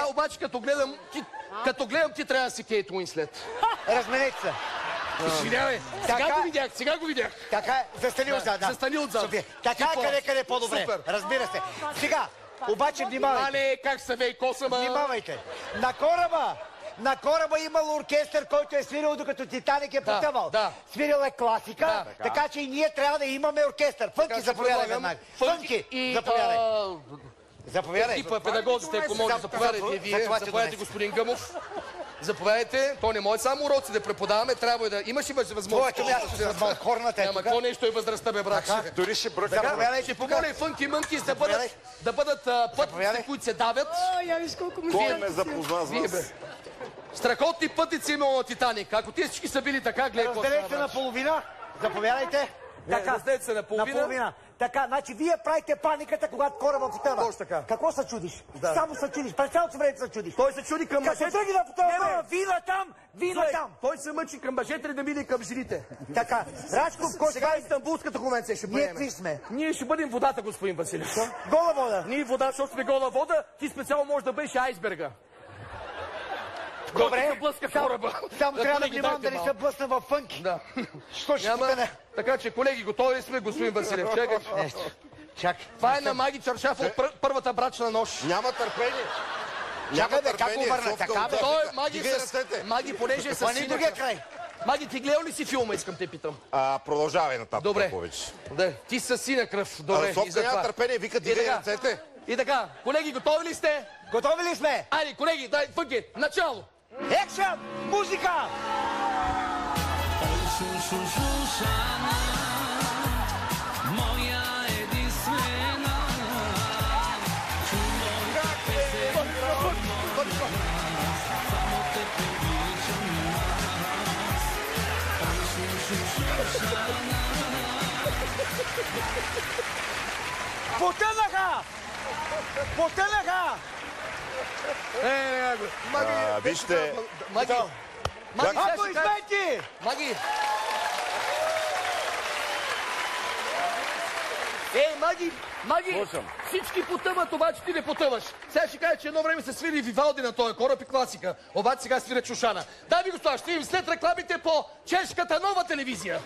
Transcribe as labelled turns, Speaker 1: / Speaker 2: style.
Speaker 1: Сега обаче, като гледам, ти трябва да си Кейт Уинслет.
Speaker 2: Разменете се.
Speaker 1: Извинявай, сега го видях.
Speaker 2: Така е, застани отзад.
Speaker 1: Застани отзад.
Speaker 2: Така е къде по-добре. Разбира се. Сега, обаче внимавайте.
Speaker 1: Але, как са вей косама?
Speaker 2: Внимавайте. На кораба имал оркестър, който е свирил докато Титаник е потъвал. Свирил е класика, така че и ние трябва да имаме оркестър. Фънки, заповядай веднага. Фънки, заповядай. Заповядай.
Speaker 1: Типа педагозите, ако може, заповядайте вие. Заповядайте, господин Гъмов. Заповядайте. То не може само уроци да преподаваме, трябва да имаш и възможност.
Speaker 2: Твоето място се зад хорната е тук.
Speaker 1: Ама какво нещо е възрастта, бе, брат?
Speaker 3: Дори ще бръка.
Speaker 1: Ще помоля и Фънки Мънкис да бъдат пътници, които се давят.
Speaker 3: Кой ме запозна с вас?
Speaker 1: Страхотни пътници имало на Титаник. Ако те всички са били така, гледай какво става.
Speaker 2: Разделете се на половина. Заповядайте.
Speaker 1: Разделете се на половина.
Speaker 2: Така, значи вие правите паниката, когато кораба потъва.
Speaker 1: Точно така.
Speaker 2: Какво се чудиш? Само се чудиш. През цялото време се чудиш.
Speaker 1: Той се чуди към мъжете.
Speaker 2: Като тръгне да потъва, вина там, вина там.
Speaker 1: Той се мъчи към мъжете да мине към жените.
Speaker 2: Така, Рачков,
Speaker 1: сега Истанбулската конвенция ще приеме.
Speaker 2: Ние какви сме?
Speaker 1: Ние ще бъдем водата, господин Василев.
Speaker 2: Гола вода.
Speaker 1: Ние вода, защото сме гола вода, ти специално може да бъдеш айсберга.
Speaker 2: Добре,
Speaker 1: блъска кораба.
Speaker 2: Само трябва да внимавам да не се блъсна във Фънки.
Speaker 1: Да.
Speaker 2: Що ще стане?
Speaker 1: Така че, колеги, готови сме, господин Василев. Чакай.
Speaker 2: Чакай.
Speaker 1: Това е на Маги Чаршаф от първата брачна нощ.
Speaker 3: Няма търпение.
Speaker 2: Чакай бе, как го върна? Така бе.
Speaker 1: Той Маги, понеже е с
Speaker 2: Пани другия край.
Speaker 1: Маги, ти гледал ли си филма, искам те питам?
Speaker 3: Продължавай нататък.
Speaker 1: Добре.
Speaker 3: Повече.
Speaker 1: Ти си сина кръв. Добре.
Speaker 3: Софка няма търпение, вика ти гледай ръцете.
Speaker 1: И така, колеги, готови ли сте?
Speaker 2: Готови ли сме?
Speaker 1: Айде, колеги, дай Фънки, начало!
Speaker 2: Екшън! Музика! Потънаха! Потънаха!
Speaker 3: Вижте...
Speaker 1: Маги!
Speaker 2: Аплодисменти!
Speaker 1: Маги! Маги! Всички потъват, обаче ти не потъваш. Сега ще кажа, че едно време се свири Вивалди на този кораб и класика. Обаче сега свира Шушана. Дами и господа, ще видим след рекламите по чешката нова телевизия.